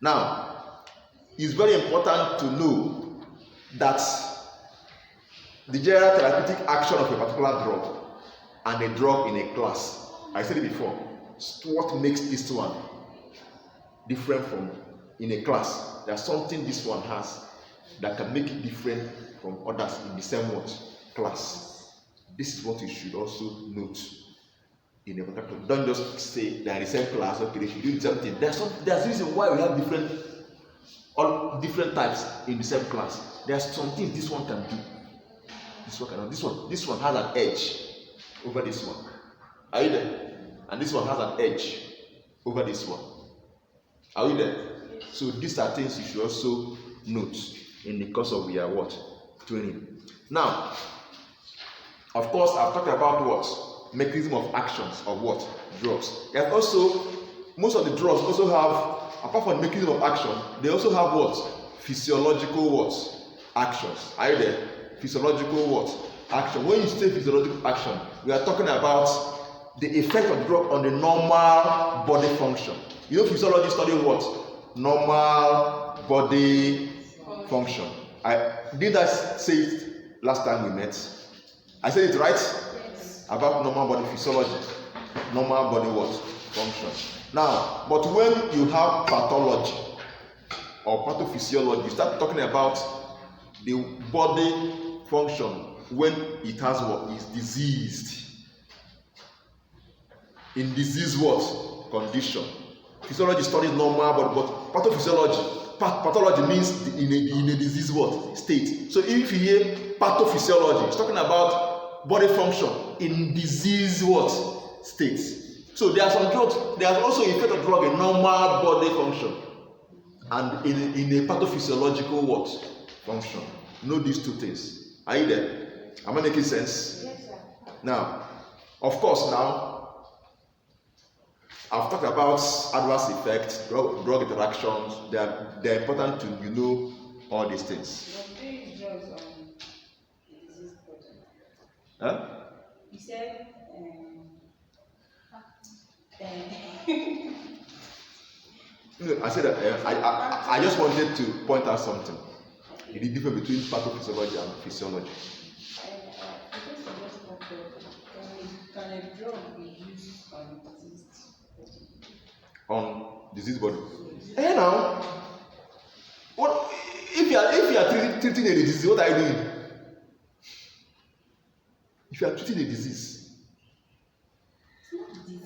Now, it's very important to know that the general therapeutic action of a particular drug and a drug in a class, I said it before, what makes this one different from in a class. There's something this one has that can make it different from others in the same class. This is what you should also note in a particular. Don't just say they're in the same class, okay, they should do the same thing. There's a reason why we have different types in the same class. There's something this one can do. This one has an edge over this one. Are you there? And this one has an edge over this one. Are we there? So these are things you should also note in the course of your training. Now, of course, I've talked about what? Mechanism of actions of what? Drugs. There's also, most of the drugs also have, apart from the mechanism of action, they also have what? Physiological what? Actions. Are you there? Physiological what? Action. When you say physiological action, we are talking about the effect of the drug on the normal body function. You know, physiology studies what? Normal body function. Did I say it last time we met? I said it right? Yes. About normal body physiology. Normal body what? Function. Now, but when you have pathology or pathophysiology, you start talking about the body function when it has what? Is diseased. In disease what? Condition. Physiology studies normal body, but pathology means in a disease what? State. So if you hear pathophysiology, it's talking about body function in disease what? State. So there are some drugs, there are also effect of drug in normal body function and in a pathophysiological what? Function. Know these two things. Are you there? Am I making sense? Yes, sir. Now, of course, I've talked about adverse effects, drug interactions. They're important to know all these things. What do you use drugs on disease project? Huh? You said I said that I just wanted to point out something. The difference between pathophysiology and physiology. Can a drug be used on disease? On disease body. Hey now, what if you are treating a disease? What are you doing? If you are treating a disease, It's not disease.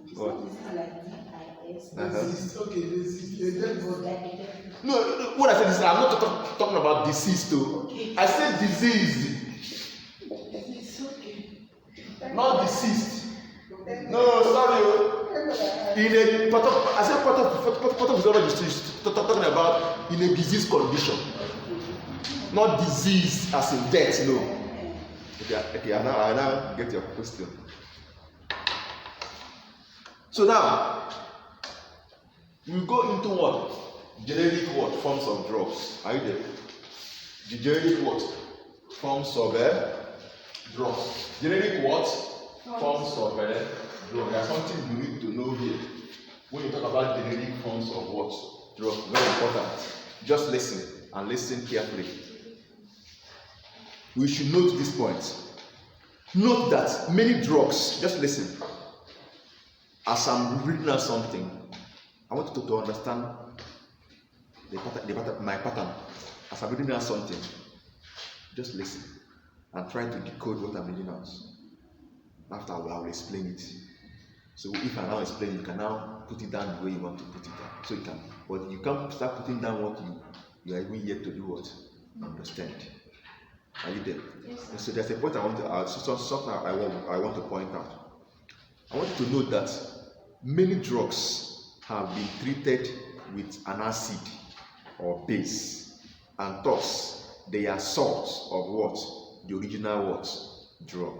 It's what? not disease like DIS. Disease, okay, disease, a dead body. Like a dead body. No, what I said is I'm not talking about disease too. Okay. I said disease, It's okay. not deceased. No, sorry. I said pathophysiology is talking about in a disease condition, not disease as in death. No. Okay, I now get your question. So now we go into what? Generic what? Forms of drugs. Are you there? The generic what? Forms of drugs. Generic what? Forms of drugs. There's something you need to know here. When you talk about generic forms of what? Drugs, very important. Just listen and listen carefully. We should note this point. Note that many drugs, just listen. As I'm reading out something, I want you to understand my pattern. As I'm reading out something, just listen and try to decode what I'm reading out. After I will explain it. So if I now explain, you can now put it down the way you want to put it down. So you can, but you can't start putting down what you are even yet to do what? Understand. Are you there? Yes, And so there's a point I want to something I want to point out. I want you to note that many drugs have been treated with an acid or base, and thus they are salts of what? The original what? Drug.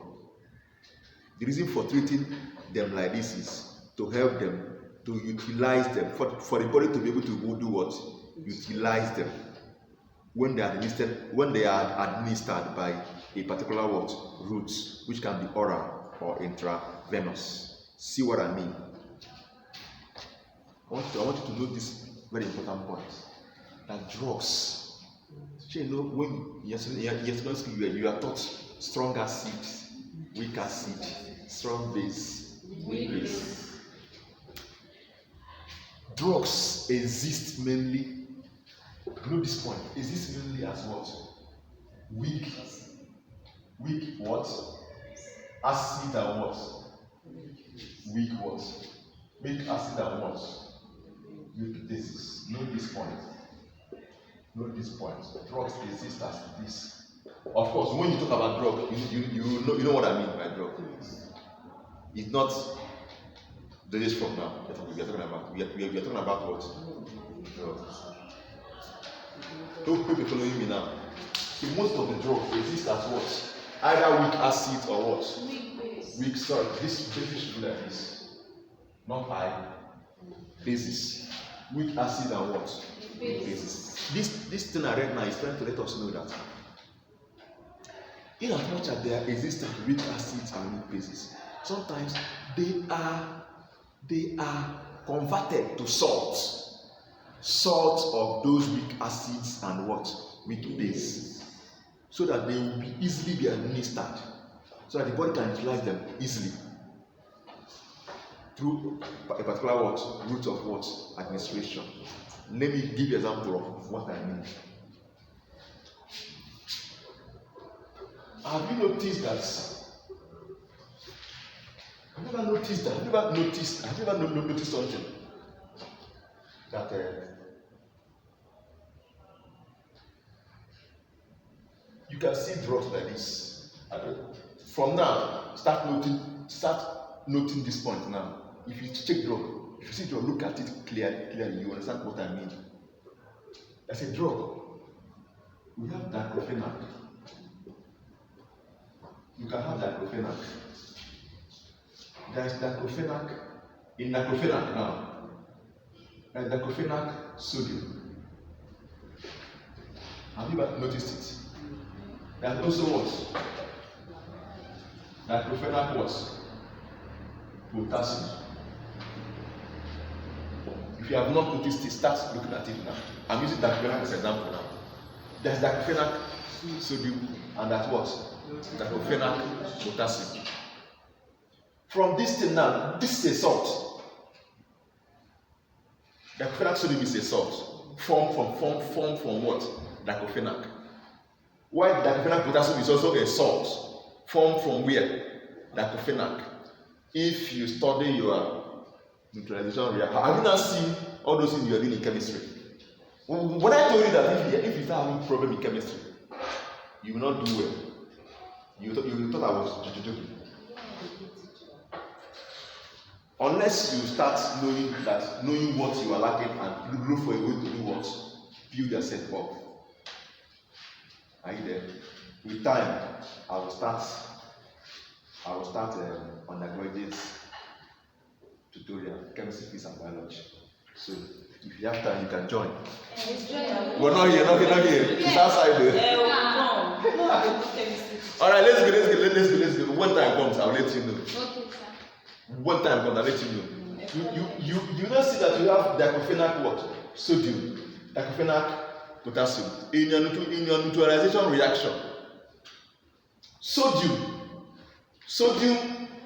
The reason for treating them like this is to help them, to utilize them, for the body to be able to do what? Utilize them when they are administered by a particular what? Route, which can be oral or intravenous. See what I mean? I want you to note this very important point. That drugs. You know, when you're you are taught strong acid, weak acid, strong base, weak base. Drugs exist mainly. Know this point. Exist mainly as what? Weak what? Acid and what? Weak what? Weak acid and what? Weak bases. Know this point. Know this point. Drugs exist as this. Of course, when you talk about drug, you know what I mean by drug. It's not the days from now. We are talking about. We are talking about what? Drugs. Don't people following me now. So most of the drugs exist as what? Either weak acid or what? Weak. Sorry, this should do like this. Not high. Basis. Weak acid and what? Basis. This thing I read now is trying to let us know that in as much as there exist weak acids and weak bases, sometimes they are converted to salts. Salts of those weak acids and what? Weak base. So that they will be easily be administered. So that the body can utilize them easily. Through a particular what? Route of what? Administration. Let me give you an example of what I mean. Have you noticed that? Have you ever noticed something? That you can see drugs like this. From now, start noting this point now. If you check drug, if you see drug, look at it clearly, you understand what I mean. As a drug, we have diclofenac. You can have diclofenac. There is diclofenac in diclofenac now. There is diclofenac sodium. Have you ever noticed it? There is also what? Diclofenac what? Potassium. If you have not noticed it, start looking at it now. I'm using diclofenac as an example now. There's diclofenac sodium and that's what? Diclofenac potassium. From this thing now, this is a salt. Diclofenac sodium is a salt. Formed from what? Diclofenac. While diclofenac potassium is also a salt. Formed from where? Diclofenac. If you study your neutralization reaction, have you not seen all those things you are doing in chemistry? When I told you that if you start having problem in chemistry, you will not do well. You thought I was joking. Unless you start knowing what you are lacking and look for a way to do what? Build yourself up. Are you there? With time, I will start undergraduate tutorial, chemistry, physics, and biology. So if you have time, you can join. We're not here. It's outside there. All right, let's go. When time comes, I'll let you know. Okay, sir. One time, I'll let you know. You now see that you have diclofenac what? Sodium, diclofenac potassium. In your neutralization reaction, sodium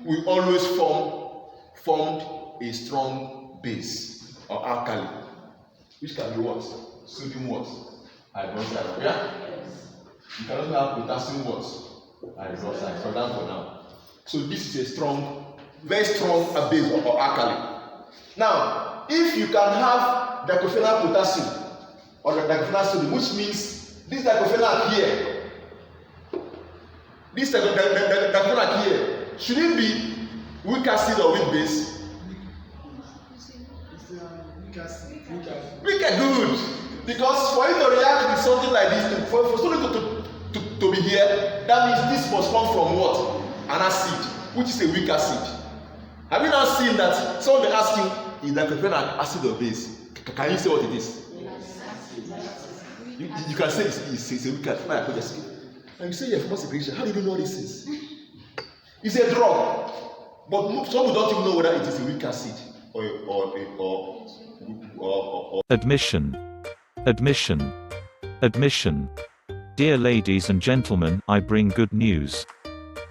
will always form a strong base or alkali, which can be what? Sodium what? Hydroxide. Yeah? You can also have potassium what? Hydroxide. For example now. So this is a very strong base or alkali. Now, if you can have diclofenac potassium or diclofenac sodium, which means this diclofenac here, this diclofenac here, should it be weak acid or weak base? Weak good. Because for it to react with something like this, for something to be here, that means this must come from what? An acid, which is a weak acid. Have you now seen that someone will ask you, is diclofenac acid or base? Can you say what it is? You can say it's a weak acid. And you say you have more segregation. How do you know this is? It's a drug. But some people don't even know whether it is a weak acid or or Admission. Admission. Admission. Dear ladies and gentlemen, I bring good news.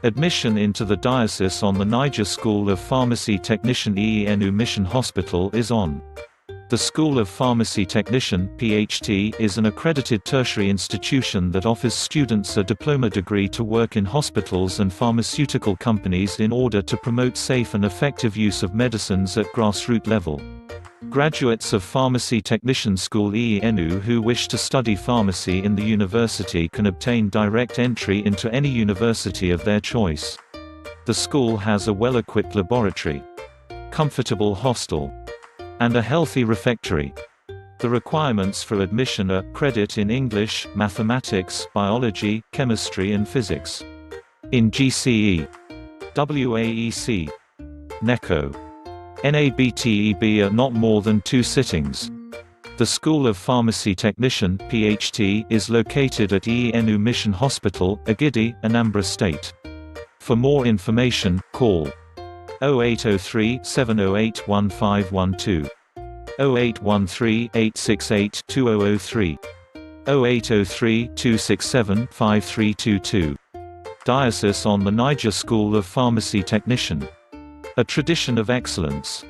Admission into the diocese on the Niger School of Pharmacy Technician EENU Mission Hospital is on. The School of Pharmacy Technician (PhD) is an accredited tertiary institution that offers students a diploma degree to work in hospitals and pharmaceutical companies in order to promote safe and effective use of medicines at grassroots level. Graduates of Pharmacy Technician School EENU who wish to study pharmacy in the university can obtain direct entry into any university of their choice. The school has a well-equipped laboratory, comfortable hostel, and a healthy refectory. The requirements for admission are credit in English, mathematics, biology, chemistry and physics. In GCE, WAEC, NECO, NABTEB are not more than 2 sittings. The School of Pharmacy Technician (PhD) is located at EENU Mission Hospital, Agidi, Anambra State. For more information, call 0803 708 1512, 0813 868 2003, 0803 267 5322. Diocese on the Niger School of Pharmacy Technician. A tradition of excellence.